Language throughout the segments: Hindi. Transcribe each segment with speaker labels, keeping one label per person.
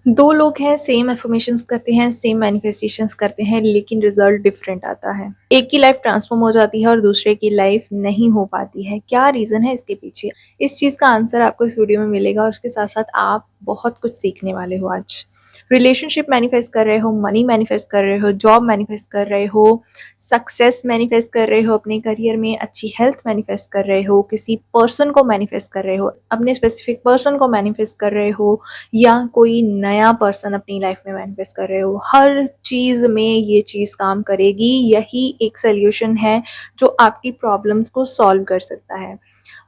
Speaker 1: दो लोग हैं, सेम अफर्मेशंस करते हैं, सेम मैनिफेस्टेशंस करते हैं, लेकिन रिजल्ट डिफरेंट आता है। एक की लाइफ ट्रांसफॉर्म हो जाती है और दूसरे की लाइफ नहीं हो पाती है। क्या रीजन है इसके पीछे? इस चीज का आंसर आपको इस वीडियो में मिलेगा और उसके साथ साथ आप बहुत कुछ सीखने वाले हो आज। रिलेशनशिप मैनिफेस्ट कर रहे हो, मनी मैनिफेस्ट कर रहे हो, जॉब मैनिफेस्ट कर रहे हो, सक्सेस मैनिफेस्ट कर रहे हो, अपने करियर में अच्छी हेल्थ मैनिफेस्ट कर रहे हो, किसी पर्सन को मैनिफेस्ट कर रहे हो, अपने स्पेसिफिक पर्सन को मैनिफेस्ट कर रहे हो, या कोई नया पर्सन अपनी लाइफ में मैनिफेस्ट कर रहे हो। हर चीज़ में ये चीज़ काम करेगी। यही एक सोल्यूशन है जो आपकी प्रॉब्लम्स को सॉल्व कर सकता है।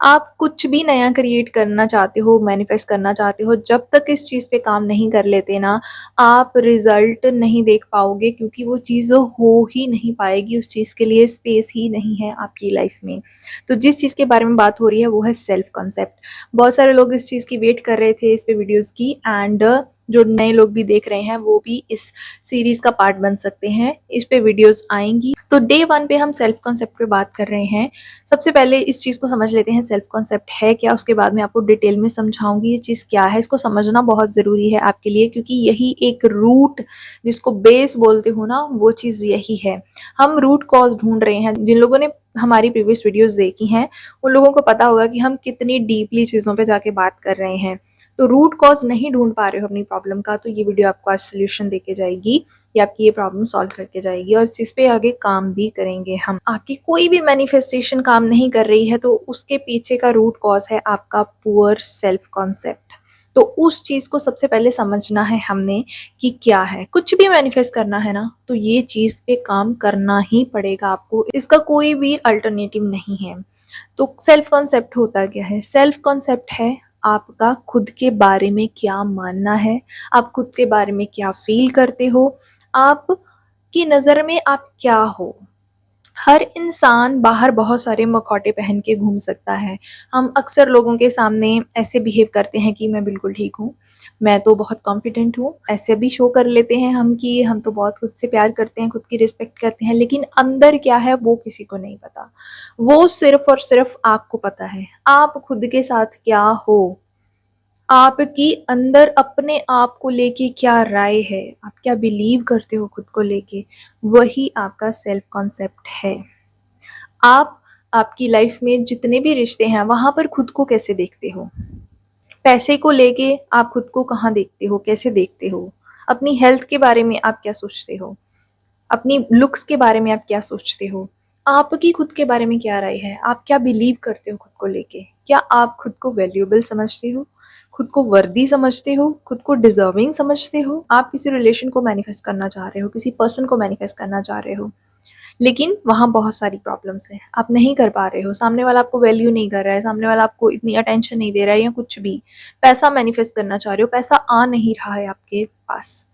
Speaker 1: आप कुछ भी नया क्रिएट करना चाहते हो, मैनिफेस्ट करना चाहते हो, जब तक इस चीज़ पे काम नहीं कर लेते ना, आप रिजल्ट नहीं देख पाओगे, क्योंकि वो चीज़ हो ही नहीं पाएगी। उस चीज़ के लिए स्पेस ही नहीं है आपकी लाइफ में। तो जिस चीज़ के बारे में बात हो रही है वो है सेल्फ कॉन्सेप्ट। बहुत सारे लोग इस चीज़ की वेट कर रहे थे, इस पे वीडियोस की, एंड जो नए लोग भी देख रहे हैं वो भी इस सीरीज का पार्ट बन सकते हैं। इस पे वीडियोस आएंगी। तो डे 1 पे हम सेल्फ कॉन्सेप्ट पे बात कर रहे हैं। सबसे पहले इस चीज़ को समझ लेते हैं, सेल्फ कॉन्सेप्ट है क्या। उसके बाद मैं आपको डिटेल में समझाऊंगी ये चीज़ क्या है। इसको समझना बहुत ज़रूरी है आपके लिए, क्योंकि यही एक रूट, जिसको बेस बोलते हो ना, वो चीज़ यही है। हम रूट कॉज ढूंढ रहे हैं। जिन लोगों ने हमारी प्रीवियस वीडियोस देखी हैं उन लोगों को पता होगा कि हम कितनी डीपली चीज़ों पे जाके बात कर रहे हैं। तो रूट कॉज नहीं ढूंढ पा रहे हो अपनी प्रॉब्लम का, तो ये वीडियो आपको आज सोल्यूशन देके जाएगी। ये आपकी ये प्रॉब्लम सॉल्व करके जाएगी और इस पे आगे काम भी करेंगे हम। आपकी कोई भी मैनिफेस्टेशन काम नहीं कर रही है तो उसके पीछे का रूट कॉज है आपका पुअर सेल्फ कॉन्सेप्ट। तो उस चीज़ को सबसे पहले समझना है हमने कि क्या है। कुछ भी मैनिफेस्ट करना है ना, तो ये चीज़ पे काम करना ही पड़ेगा आपको। इसका कोई भी अल्टरनेटिव नहीं है। तो सेल्फ कॉन्सेप्ट होता क्या है? सेल्फ कॉन्सेप्ट है आपका खुद के बारे में क्या मानना है, आप खुद के बारे में क्या फील करते हो, आप की नज़र में आप क्या हो। हर इंसान बाहर बहुत सारे मखौटे पहन के घूम सकता है। हम अक्सर लोगों के सामने ऐसे बिहेव करते हैं कि मैं बिल्कुल ठीक हूँ, मैं तो बहुत कॉन्फिडेंट हूँ। ऐसे भी शो कर लेते हैं हम कि हम तो बहुत खुद से प्यार करते हैं, खुद की रिस्पेक्ट करते हैं, लेकिन अंदर क्या है वो किसी को नहीं पता। वो सिर्फ और सिर्फ आपको पता है। आप खुद के साथ क्या हो, आपकी अंदर अपने आप को लेके क्या राय है, आप क्या बिलीव करते हो खुद को लेके, वही आपका सेल्फ कॉन्सेप्ट है। आप आपकी लाइफ में जितने भी रिश्ते हैं वहां पर खुद को कैसे देखते हो, पैसे को लेके आप खुद को कहाँ देखते हो, कैसे देखते हो, अपनी हेल्थ के बारे में आप क्या सोचते हो, अपनी लुक्स के बारे में आप क्या सोचते हो, आपकी खुद के बारे में क्या राय है, आप क्या बिलीव करते हो खुद को लेके। क्या आप खुद को वैल्यूएबल समझते हो, खुद को वर्दी समझते हो, खुद को डिजर्विंग समझते हो। आप किसी रिलेशन को मैनिफेस्ट करना चाह रहे हो, किसी पर्सन को मैनिफेस्ट करना चाह रहे हो, लेकिन वहाँ बहुत सारी प्रॉब्लम्स हैं, आप नहीं कर पा रहे हो। सामने वाला आपको वैल्यू नहीं कर रहा है, सामने वाला आपको इतनी अटेंशन नहीं दे रहा है, या कुछ भी। पैसा मैनिफेस्ट करना चाह रहे हो, पैसा आ नहीं रहा है आपके पास,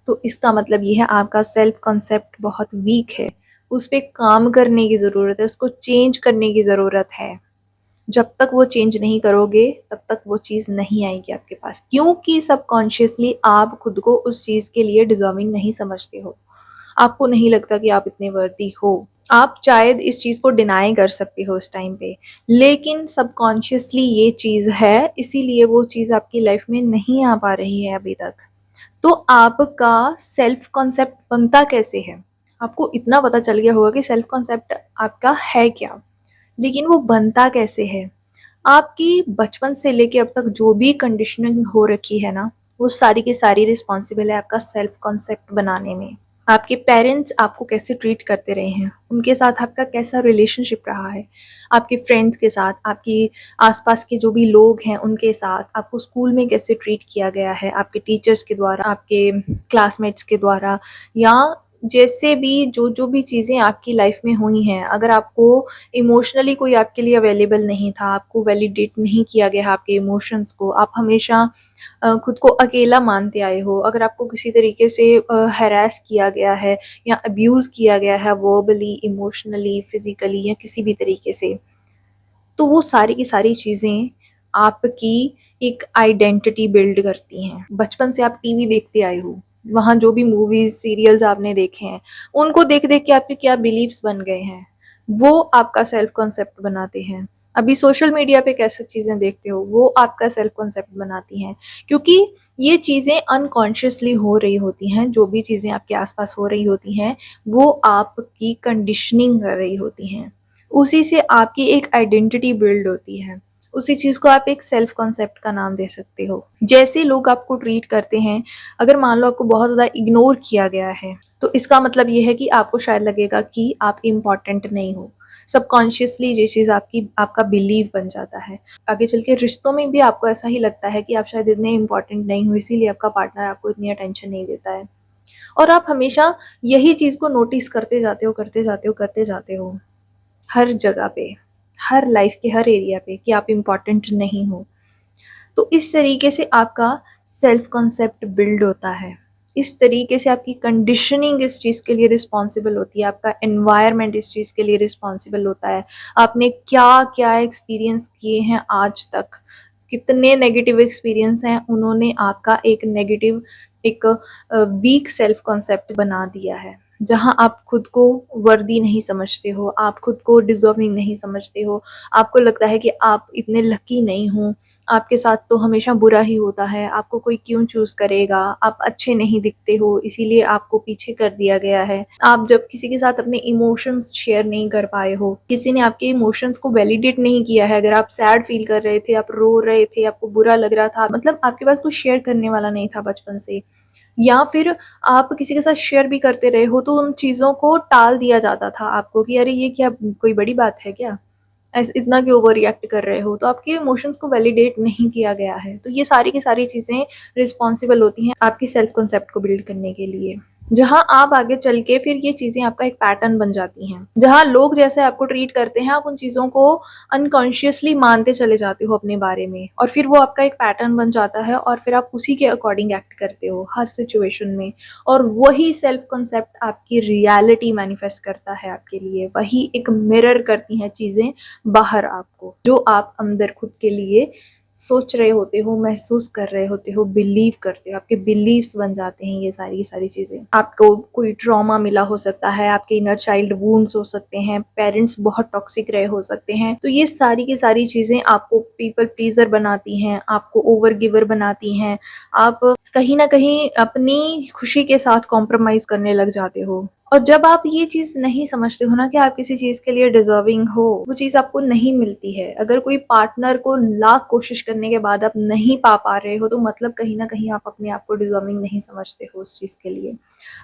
Speaker 1: तो इसका मतलब ये है आपका सेल्फ कॉन्सेप्ट बहुत वीक है। उस पर काम करने की ज़रूरत है, उसको चेंज करने की ज़रूरत है। जब तक वो चेंज नहीं करोगे तब तक वो चीज़ नहीं आएगी आपके पास, क्योंकि सबकॉन्शियसली आप खुद को उस चीज़ के लिए डिजर्विंग नहीं समझते हो। आपको नहीं लगता कि आप इतने वर्दी हो। आप शायद इस चीज़ को डिनाई कर सकते हो उस टाइम पे, लेकिन सबकॉन्शियसली ये चीज़ है, इसीलिए वो चीज़ आपकी लाइफ में नहीं आ पा रही है अभी तक। तो आपका सेल्फ कॉन्सेप्ट बनता कैसे है? आपको इतना पता चल गया होगा कि सेल्फ कॉन्सेप्ट आपका है क्या, लेकिन वो बनता कैसे है? आपकी बचपन से लेके अब तक जो भी कंडीशनिंग हो रखी है ना, वो सारी की सारी रिस्पॉन्सिबल है आपका सेल्फ कॉन्सेप्ट बनाने में। आपके पेरेंट्स आपको कैसे ट्रीट करते रहे हैं, उनके साथ आपका कैसा रिलेशनशिप रहा है, आपके फ्रेंड्स के साथ, आपकी आसपास के जो भी लोग हैं उनके साथ, आपको स्कूल में कैसे ट्रीट किया गया है, आपके टीचर्स के द्वारा, आपके क्लासमेट्स के द्वारा, या जैसे भी जो जो भी चीज़ें आपकी लाइफ में हुई हैं। अगर आपको इमोशनली कोई आपके लिए अवेलेबल नहीं था, आपको वैलिडेट नहीं किया गया आपके इमोशंस को, आप हमेशा खुद को अकेला मानते आए हो, अगर आपको किसी तरीके से हैरेस किया गया है या अब्यूज़ किया गया है वर्बली, इमोशनली, फिज़िकली, या किसी भी तरीके से, तो वो सारी की सारी चीज़ें आपकी एक आइडेंटिटी बिल्ड करती हैं। बचपन से आप टीवी देखते आए हो, वहाँ जो भी मूवीज़, सीरियल्स आपने देखे हैं, उनको देख-देख के आपके क्या बिलीव्स बन गए हैं, वो आपका सेल्फ कॉन्सेप्ट बनाते हैं। अभी सोशल मीडिया पे कैसे चीज़ें देखते हो, वो आपका सेल्फ कॉन्सेप्ट बनाती हैं। क्योंकि ये चीज़ें अनकॉन्शियसली हो रही होती हैं, जो भी चीज़ें आपके आस-पास हो रही होती हैं, वो आपकी कंडीशनिंग कर रही होती हैं। उसी से आपकी एक आइडेंटिटी बिल्ड होती है। उसी चीज़ को आप एक सेल्फ कॉन्सेप्ट का नाम दे सकते हो। जैसे लोग आपको ट्रीट करते हैं, अगर मान लो आपको बहुत ज़्यादा इग्नोर किया गया है, तो इसका मतलब ये है कि आपको शायद लगेगा कि आप इम्पोर्टेंट नहीं हो। सबकॉन्शियसली ये चीज़ आपकी आपका बिलीव बन जाता है। आगे चल के रिश्तों में भी आपको ऐसा ही लगता है कि आप शायद इतने इम्पोर्टेंट नहीं हो, इसीलिए आपका पार्टनर आपको इतनी अटेंशन नहीं देता है। और आप हमेशा यही चीज़ को नोटिस करते जाते हो, करते जाते हो, करते जाते हो, हर जगह पे, हर लाइफ के हर एरिया पे, कि आप इम्पोर्टेंट नहीं हो। तो इस तरीके से आपका सेल्फ कॉन्सेप्ट बिल्ड होता है। इस तरीके से आपकी कंडीशनिंग इस चीज़ के लिए रिस्पॉन्सिबल होती है, आपका एनवायरनमेंट इस चीज़ के लिए रिस्पॉन्सिबल होता है। आपने क्या-क्या एक्सपीरियंस किए हैं आज तक, कितने नेगेटिव एक्सपीरियंस हैं, उन्होंने आपका एक नेगेटिव, एक वीक सेल्फ कॉन्सेप्ट बना दिया है। जहाँ आप खुद को वर्दी नहीं समझते हो, आप खुद को डिज़र्विंग नहीं समझते हो, आपको लगता है कि आप इतने लकी नहीं हो, आपके साथ तो हमेशा बुरा ही होता है, आपको कोई क्यों चूज़ करेगा, आप अच्छे नहीं दिखते हो, इसीलिए आपको पीछे कर दिया गया है। आप जब किसी के साथ अपने इमोशंस शेयर नहीं कर पाए हो, किसी ने आपके इमोशंस को वैलिडेट नहीं किया है, अगर आप सैड फील कर रहे थे, आप रो रहे थे, आपको बुरा लग रहा था, मतलब आपके पास कुछ शेयर करने वाला नहीं था बचपन से, या फिर आप किसी के साथ शेयर भी करते रहे हो, तो उन चीज़ों को टाल दिया जाता था आपको कि अरे ये क्या कोई बड़ी बात है क्या? ऐसे इतना क्यों ओवर रिएक्ट कर रहे हो? तो आपके इमोशंस को वैलिडेट नहीं किया गया है। तो ये सारी की सारी चीज़ें रिस्पॉन्सिबल होती हैं आपकी सेल्फ कॉन्सेप्ट को बिल्ड करने के लिए। जहाँ आप आगे चल के फिर ये चीज़ें आपका एक पैटर्न बन जाती हैं। जहाँ लोग जैसे आपको ट्रीट करते हैं, आप उन चीज़ों को अनकॉन्शियसली मानते चले जाते हो अपने बारे में, और फिर वो आपका एक पैटर्न बन जाता है और फिर आप उसी के अकॉर्डिंग एक्ट करते हो हर सिचुएशन में, और वही सेल्फ कॉन्सेप्ट आपकी रियलिटी मैनिफेस्ट करता है आपके लिए। वही एक मिरर करती हैं चीज़ें बाहर आपको, जो आप अंदर खुद के लिए सोच रहे होते हो, महसूस कर रहे होते हो, बिलीव करते हो, आपके बिलीव्स बन जाते हैं ये सारी की सारी चीज़ें। आपको कोई ट्रॉमा मिला हो सकता है, आपके इनर चाइल्ड वुंड्स हो सकते हैं, पेरेंट्स बहुत टॉक्सिक रहे हो सकते हैं, तो ये सारी की सारी चीज़ें आपको पीपल प्लीजर बनाती हैं, आपको ओवर गिवर बनाती हैं, आप कहीं न कहीं अपनी खुशी के साथ कॉम्प्रोमाइज़ करने लग जाते हो। और जब आप ये चीज़ नहीं समझते हो ना कि आप किसी चीज़ के लिए डिज़र्विंग हो, वो चीज़ आपको नहीं मिलती है। अगर कोई पार्टनर को लाख कोशिश करने के बाद आप नहीं पा रहे हो, तो मतलब कहीं न कहीं आप अपने आप को डिज़र्विंग नहीं समझते हो उस चीज़ के लिए।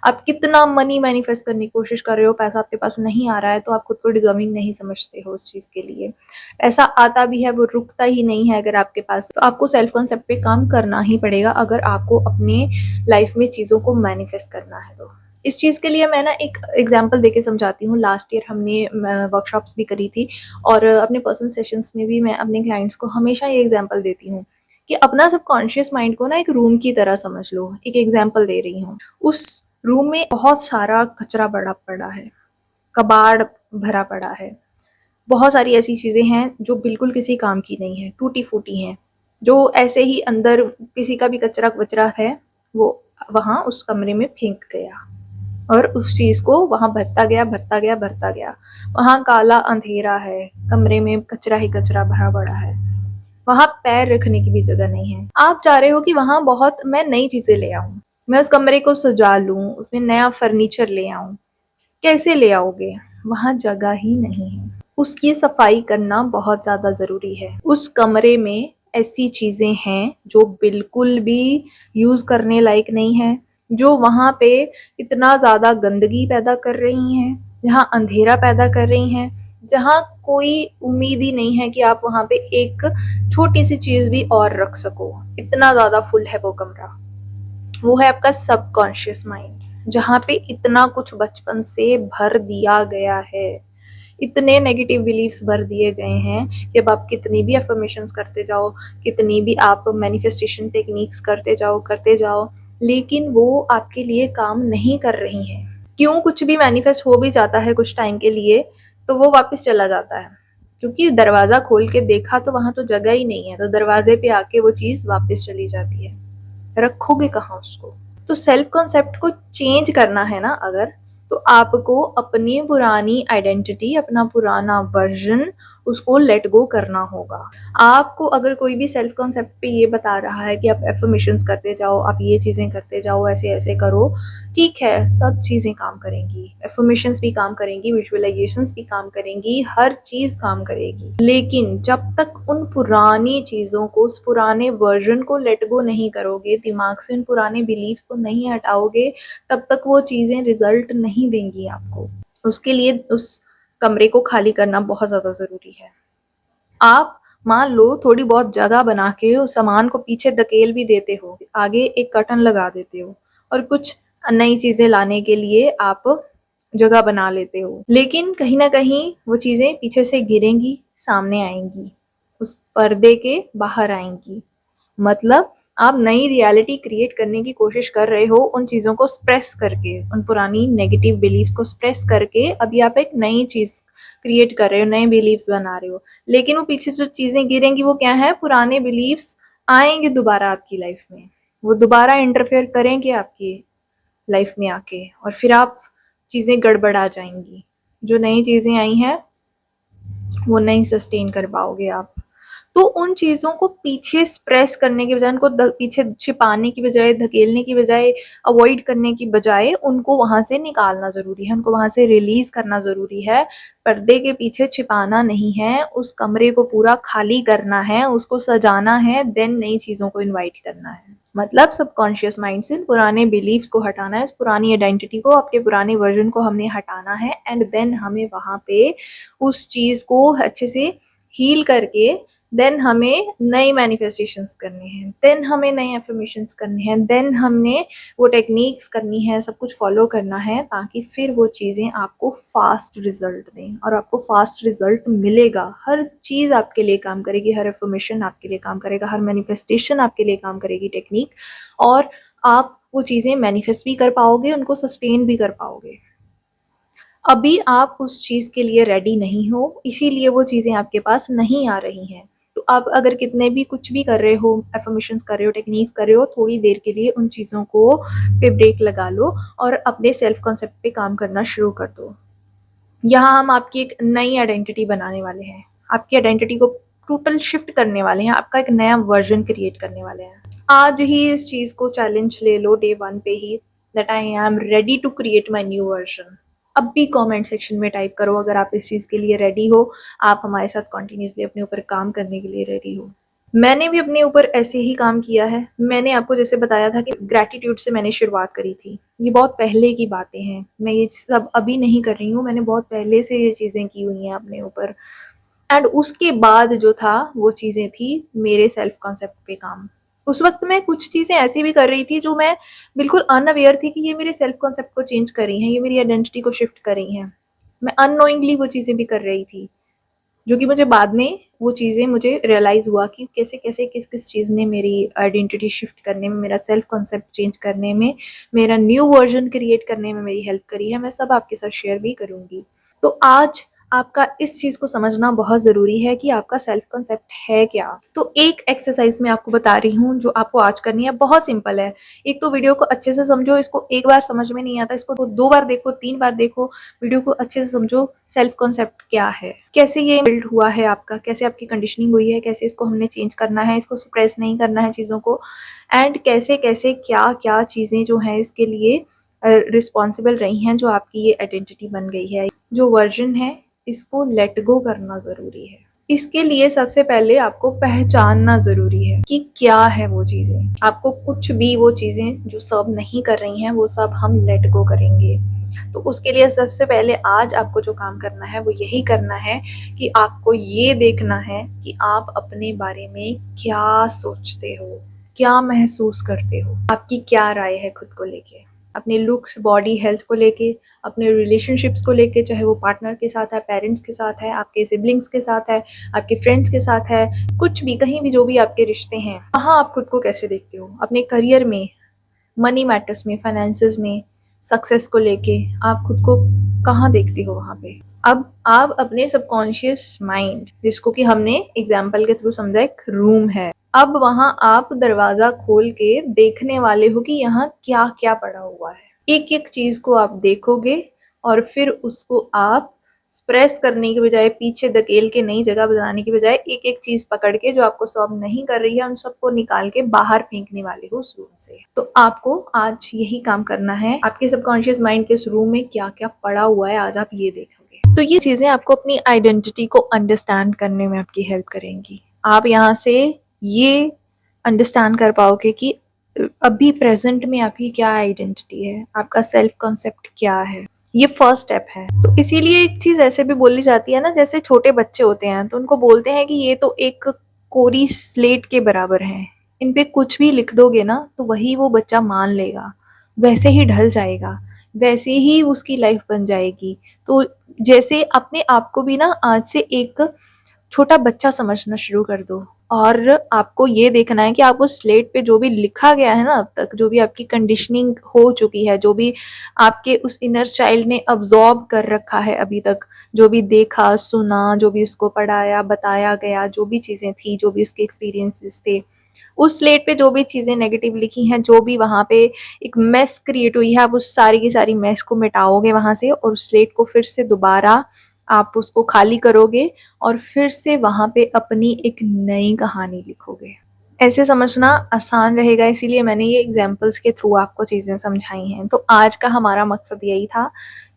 Speaker 1: आप कितना मनी मैनिफेस्ट करने की कोशिश कर रहे हो, पैसा आपके पास नहीं आ रहा है, तो आप खुद को डिज़र्विंग नहीं समझते हो उस चीज़ के लिए। पैसा आता भी है, वो रुकता ही नहीं है अगर आपके पास, तो आपको सेल्फ कॉन्सेप्ट पे काम करना ही पड़ेगा अगर आपको अपने लाइफ में चीज़ों को मैनिफेस्ट करना है तो। इस चीज़ के लिए मैं ना एक एग्जांपल देके समझाती हूँ। लास्ट ईयर हमने वर्कशॉप्स भी करी थी, और अपने पर्सनल सेशंस में भी मैं अपने क्लाइंट्स को हमेशा ये एग्जांपल देती हूँ कि अपना सबकॉन्शियस माइंड को ना एक रूम की तरह समझ लो। एक एग्जांपल दे रही हूँ। उस रूम में बहुत सारा कचरा बड़ा पड़ा है, कबाड़ भरा पड़ा है, बहुत सारी ऐसी चीज़ें हैं जो बिल्कुल किसी काम की नहीं है, टूटी-फूटी हैं, जो ऐसे ही अंदर किसी का भी कचरा-वचरा है, वो वहाँ उस कमरे में फेंक गया, और उस चीज़ को वहाँ भरता गया, भरता गया, भरता गया। वहाँ काला अंधेरा है, कमरे में कचरा ही कचरा भरा पड़ा है, वहाँ पैर रखने की भी जगह नहीं है। आप चाह रहे हो कि वहाँ बहुत मैं नई चीज़ें ले आऊँ, मैं उस कमरे को सजा लूँ, उसमें नया फर्नीचर ले आऊँ। कैसे ले आओगे? वहाँ जगह ही नहीं है। उसकी सफाई करना बहुत ज़्यादा ज़रूरी है। उस कमरे में ऐसी चीज़ें हैं जो बिल्कुल भी यूज़ करने लायक नहीं है, जो वहाँ पे इतना ज़्यादा गंदगी पैदा कर रही हैं, जहाँ अंधेरा पैदा कर रही हैं, जहाँ कोई उम्मीद ही नहीं है कि आप वहाँ पे एक छोटी-सी चीज़ भी और रख सको। इतना ज़्यादा फुल है वो कमरा। वो है आपका सबकॉन्शियस माइंड, जहाँ पे इतना कुछ बचपन से भर दिया गया है, इतने नेगेटिव बिलीफ्स भर दिए गए हैं कि अब आप कितनी भी अफर्मेशंस करते जाओ, कितनी भी आप मैनिफेस्टेशन टेक्निक्स करते जाओ, लेकिन वो आपके लिए काम नहीं कर रही हैं। क्यों? कुछ भी मैनिफेस्ट हो भी जाता है कुछ टाइम के लिए, तो वो वापस चला जाता है, क्योंकि दरवाज़ा खोल के देखा तो वहाँ तो जगह ही नहीं है, तो दरवाजे पे आके वो चीज़ वापस चली जाती है। रखोगे कहाँ उसको? तो सेल्फ कॉन्सेप्ट को चेंज करना है ना अगर, तो आपको अपनी पुरानी आइडेंटिटी, अपना पुराना वर्जन उसको लेट गो करना होगा। आपको अगर कोई भी सेल्फ कॉन्सेप्ट पे ये बता रहा है कि आप एफर्मेशंस करते जाओ, आप ये चीज़ें करते जाओ, ऐसे ऐसे करो, ठीक है, सब चीज़ें काम करेंगी, एफर्मेशंस भी काम करेंगी, विजुअलाइजेशंस भी काम करेंगी, हर चीज़ काम करेगी, लेकिन जब तक उन पुरानी चीज़ों को, उस पुराने वर्जन को लेट गो नहीं करोगे, दिमाग से उन पुराने बिलीव्स को नहीं हटाओगे, तब तक वो चीज़ें रिजल्ट नहीं देंगी आपको। उसके लिए उस कमरे को खाली करना बहुत ज़्यादा ज़रूरी है। आप मान लो थोड़ी बहुत जगह बना के उस सामान को पीछे धकेल भी देते हो, आगे एक कर्टन लगा देते हो और कुछ नई चीज़ें लाने के लिए आप जगह बना लेते हो, लेकिन कहीं न कहीं वो चीज़ें पीछे से गिरेंगी, सामने आएँगी, उस पर्दे के बाहर आएँगी। मतलब आप नई रियलिटी क्रिएट करने की कोशिश कर रहे हो उन चीज़ों को सप्रेस करके, उन पुरानी नेगेटिव बिलीव्स को सप्रेस करके अभी आप एक नई चीज़ क्रिएट कर रहे हो, नए बिलीव्स बना रहे हो। लेकिन वो पीछे जो चीज़ें गिरेंगी वो क्या है? पुराने बिलीव्स आएँगे दोबारा आपकी लाइफ में। वो दोबारा इंटरफेयर करेंगे आपकी लाइफ में आके और फिर आप चीज़ें गड़बड़ा जाएँगी। जो नई चीज़ें आई हैं वो नहीं सस्टेन कर पाओगे आप। तो उन चीज़ों को पीछे सप्रेस करने के बजाय, उनको पीछे छिपाने की बजाय, धकेलने की बजाय, अवॉइड करने की बजाय उनको वहाँ से निकालना ज़रूरी है, उनको वहाँ से रिलीज़ करना ज़रूरी है। पर्दे के पीछे छिपाना नहीं है, उस कमरे को पूरा खाली करना है, उसको सजाना है, देन नई चीज़ों को इन्वाइट करना है। मतलब सबकॉन्शियस माइंड से पुराने बिलीव्स को हटाना है, उस पुरानी आइडेंटिटी को, आपके पुराने वर्जन को हमने हटाना है एंड देन हमें वहाँ पे उस चीज़ को अच्छे से हील करके देन हमें नई मैनिफेस्टेशंस करने हैं, देन हमें नए एफर्मेशंस करने हैं, देन हमने वो टेक्निक्स करनी है, सब कुछ फॉलो करना है ताकि फिर वो चीज़ें आपको फास्ट रिजल्ट दें और आपको फास्ट रिजल्ट मिलेगा। हर चीज़ आपके लिए काम करेगी, हर एफर्मेशन आपके लिए काम करेगा, हर मैनिफेस्टेशन आपके लिए काम करेगी टेक्निक, और आप वो चीज़ें मैनिफेस्ट भी कर पाओगे, उनको सस्टेन भी कर पाओगे। अभी आप उस चीज़ के लिए रेडी नहीं हो, इसीलिए वो चीज़ें आपके पास नहीं आ रही हैं। तो आप अगर कितने भी कुछ भी कर रहे हो, एफर्मेशंस कर रहे हो, टेक्निक्स कर रहे हो, थोड़ी देर के लिए उन चीज़ों को पे ब्रेक लगा लो और अपने सेल्फ कॉन्सेप्ट पे काम करना शुरू कर दो। यहाँ हम आपकी एक नई आइडेंटिटी बनाने वाले हैं, आपकी आइडेंटिटी को टोटल शिफ्ट करने वाले हैं, आपका एक नया वर्जन क्रिएट करने वाले हैं। आज ही इस चीज़ को चैलेंज ले लो डे 1 पे ही, that I am ready to create my new version. अब भी कमेंट सेक्शन में टाइप करो अगर आप इस चीज़ के लिए रेडी हो, आप हमारे साथ कंटिन्यूसली अपने ऊपर काम करने के लिए रेडी हो। मैंने भी अपने ऊपर ऐसे ही काम किया है। मैंने आपको जैसे बताया था कि ग्रैटिट्यूड से मैंने शुरुआत करी थी। ये बहुत पहले की बातें हैं, मैं ये सब अभी नहीं कर रही हूँ, मैंने बहुत पहले से ये चीज़ें की हुई हैं अपने ऊपर। एंड उसके बाद जो था वो चीज़ें थी मेरे सेल्फ कॉन्सेप्ट पे काम। उस वक्त मैं कुछ चीज़ें ऐसी भी कर रही थी जो मैं बिल्कुल अनअवेयर थी कि ये मेरे सेल्फ कॉन्सेप्ट को चेंज कर रही हैं, ये मेरी आइडेंटिटी को शिफ्ट कर रही हैं। मैं अननोइंगली वो चीज़ें भी कर रही थी, जो कि मुझे बाद में वो चीज़ें मुझे रियलाइज़ हुआ कि कैसे-कैसे, किस-किस चीज़ ने मेरी आइडेंटिटी शिफ्ट करने में, मेरा सेल्फ कॉन्सेप्ट चेंज करने में, मेरा न्यू वर्जन क्रिएट करने में मेरी हेल्प करी है। मैं सब आपके साथ शेयर भी करूँगी। तो आज आपका इस चीज़ को समझना बहुत ज़रूरी है कि आपका सेल्फ कॉन्सेप्ट है क्या? तो एक एक्सरसाइज़ मैं आपको बता रही हूँ जो आपको आज करनी है, बहुत सिंपल है। एक तो वीडियो को अच्छे से समझो, इसको एक बार समझ में नहीं आता, इसको 2 बार देखो, 3 बार देखो, वीडियो को अच्छे से समझो, सेल्फ कॉन्सेप्ट क्या है? कैसे ये बिल्ड हुआ है आपका? कैसे आपकी कंडीशनिंग हुई है? कैसे इसको हमने चेंज करना है? इसको सप्रेस नहीं करना है चीज़ों को, एंड कैसे-कैसे, क्या-क्या चीज़ें जो हैं इसके लिए रिस्पॉन्सिबल रही हैं जो आपकी ये आइडेंटिटी बन गई है। जो वर्जन है इसको लेट गो करना ज़रूरी है। इसके लिए सबसे पहले आपको पहचानना ज़रूरी है कि क्या है वो चीज़ें। आपको कुछ भी वो चीज़ें जो सर्व नहीं कर रही हैं वो सब हम लेट गो करेंगे। तो उसके लिए सबसे पहले आज आपको जो काम करना है वो यही करना है कि आपको ये देखना है कि आप अपने बारे में क्या सोचते हो, क्या महसूस करते हो, आपकी क्या राय है खुद को लेके, अपने लुक्स, बॉडी, हेल्थ को लेके, अपने रिलेशनशिप्स को लेके, चाहे वो पार्टनर के साथ है, पेरेंट्स के साथ है, आपके सिबलिंग्स के साथ है, आपके फ्रेंड्स के साथ है, कुछ भी, कहीं भी जो भी आपके रिश्ते हैं, वहाँ आप खुद को कैसे देखते हो, अपने करियर में, मनी मैटर्स में, फाइनेंसेस में, सक्सेस को लेके आप खुद को कहाँ देखते हो वहाँ पे। अब आप अपने सबकॉन्शियस माइंड, जिसको कि हमने एग्जाम्पल के थ्रू समझा एक रूम है, अब वहाँ आप दरवाजा खोल के देखने वाले हो कि यहाँ क्या-क्या पड़ा हुआ है। एक-एक चीज़ को आप देखोगे और फिर उसको आप एक्सप्रेस करने की बजाय, पीछे धकेल के नई जगह बताने की बजाय एक-एक चीज़ पकड़ के जो आपको सॉल्व नहीं कर रही है, उन सबको निकाल के बाहर फेंकने वाले हो उस रूम से। तो आपको आज यही काम करना है। आपके सबकॉन्शियस माइंड के उस रूम में क्या-क्या पड़ा हुआ है, आज आप ये देखोगे। तो ये चीज़ें आपको अपनी आइडेंटिटी को अंडरस्टैंड करने में आपकी हेल्प करेंगी। आप यहाँ से ये अंडरस्टैंड कर पाओगे कि अभी प्रेजेंट में आपकी क्या आइडेंटिटी है, आपका सेल्फ कॉन्सेप्ट क्या है। ये फर्स्ट स्टेप है। तो इसीलिए एक चीज़ ऐसे भी बोली जाती है ना, जैसे छोटे बच्चे होते हैं तो उनको बोलते हैं कि ये तो एक कोरी स्लेट के बराबर हैं, इन पे कुछ भी लिख दोगे ना तो वही वो बच्चा मान लेगा, वैसे ही ढल जाएगा, वैसे ही उसकी लाइफ बन जाएगी। तो जैसे अपने आप को भी ना आज से एक छोटा बच्चा समझना शुरू कर दो, और आपको ये देखना है कि आप उस स्लेट पे जो भी लिखा गया है ना अब तक, जो भी आपकी कंडीशनिंग हो चुकी है, जो भी आपके उस इनर चाइल्ड ने अब्सॉर्ब कर रखा है अभी तक, जो भी देखा सुना, जो भी उसको पढ़ाया बताया गया, जो भी चीज़ें थी, जो भी उसके एक्सपीरियंसेस थे, उस स्लेट पे जो भी चीज़ें नेगेटिव लिखी हैं, जो भी वहाँ पे एक मेस क्रिएट हुई है, आप उस सारी की सारी मेस को मिटाओगे वहाँ से, और उस स्लेट को फिर से दोबारा आप उसको खाली करोगे और फिर से वहाँ पे अपनी एक नई कहानी लिखोगे। ऐसे समझना आसान रहेगा, इसीलिए मैंने ये एग्जाम्पल्स के थ्रू आपको चीज़ें समझाई हैं। तो आज का हमारा मकसद यही था,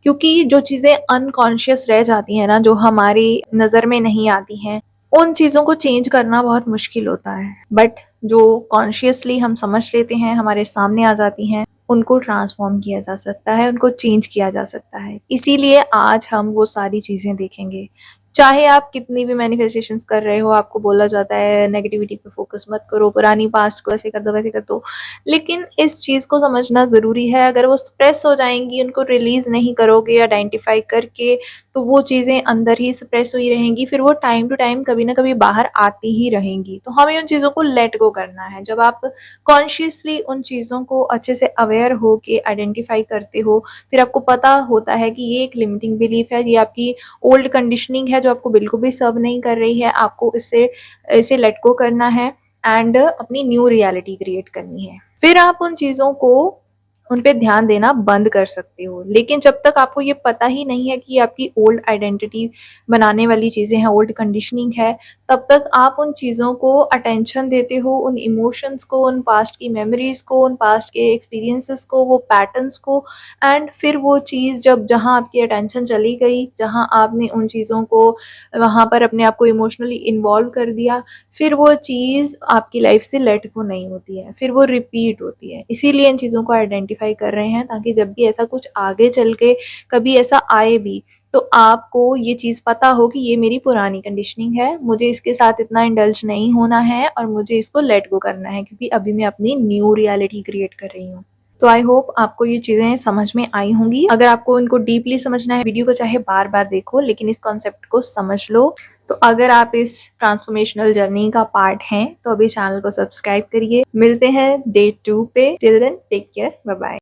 Speaker 1: क्योंकि जो चीज़ें अनकॉन्शियस रह जाती हैं ना, जो हमारी नज़र में नहीं आती हैं, उन चीज़ों को चेंज करना बहुत मुश्किल होता है। बट जो कॉन्शियसली हम समझ लेते हैं, हमारे सामने आ जाती हैं, उनको ट्रांसफॉर्म किया जा सकता है, उनको चेंज किया जा सकता है। इसीलिए आज हम वो सारी चीज़ें देखेंगे। चाहे आप कितनी भी मैनिफेस्टेशंस कर रहे हो, आपको बोला जाता है नेगेटिविटी पे फोकस मत करो, पुरानी पास्ट को ऐसे कर दो वैसे कर दो, लेकिन इस चीज़ को समझना ज़रूरी है। अगर वो सप्रेस हो जाएंगी, उनको रिलीज़ नहीं करोगे आइडेंटिफाई करके, तो वो चीज़ें अंदर ही सप्रेस हुई रहेंगी, फिर वो टाइम टू टाइम कभी ना कभी बाहर आती ही रहेंगी। तो हमें उन चीज़ों को लेट गो करना है। जब आप कॉन्शियसली उन चीज़ों को अच्छे से अवेयर हो के आइडेंटिफाई करते हो, फिर आपको पता होता है कि ये एक लिमिटिंग बिलीफ है, ये आपकी ओल्ड कंडीशनिंग है जो आपको बिल्कुल भी सर्व नहीं कर रही है, आपको इसे लेट गो करना है एंड अपनी न्यू रियलिटी क्रिएट करनी है। फिर आप उन चीज़ों को, उन पे ध्यान देना बंद कर सकते हो। लेकिन जब तक आपको ये पता ही नहीं है कि आपकी ओल्ड आइडेंटिटी बनाने वाली चीज़ें हैं, ओल्ड कंडीशनिंग है, तब तक आप उन चीज़ों को अटेंशन देते हो, उन इमोशंस को, उन पास्ट की मेमोरीज को, उन पास्ट के एक्सपीरियंसेस को, वो पैटर्न्स को, एंड फिर वो चीज़ जब जहाँ आपकी अटेंशन चली गई, जहाँ आपने उन चीज़ों को वहाँ पर अपने आप को इमोशनली इन्वॉल्व कर दिया, फिर वो चीज़ आपकी लाइफ से लेट गो नहीं होती है, फिर वो रिपीट होती है। इसीलिए इन चीज़ों को आइडेंटिफाई कर रहे हैं, ताकि जब भी ऐसा कुछ आगे चल के कभी ऐसा आए भी, तो आपको ये चीज़ पता हो कि ये मेरी पुरानी कंडीशनिंग है, मुझे इसके साथ इतना इंडल्ज नहीं होना है और मुझे इसको लेट गो करना है, क्योंकि अभी मैं अपनी न्यू रियलिटी क्रिएट कर रही हूँ। तो आई होप आपको ये चीज़ें समझ में आई होंगी। अगर आपको इनको डीपली समझना है, वीडियो को चाहे बार-बार देखो, लेकिन इस कॉन्सेप्ट को समझ लो। तो अगर आप इस ट्रांसफॉर्मेशनल जर्नी का पार्ट हैं, तो अभी चैनल को सब्सक्राइब करिए। मिलते हैं डे 2 पे। Till then take care, bye bye.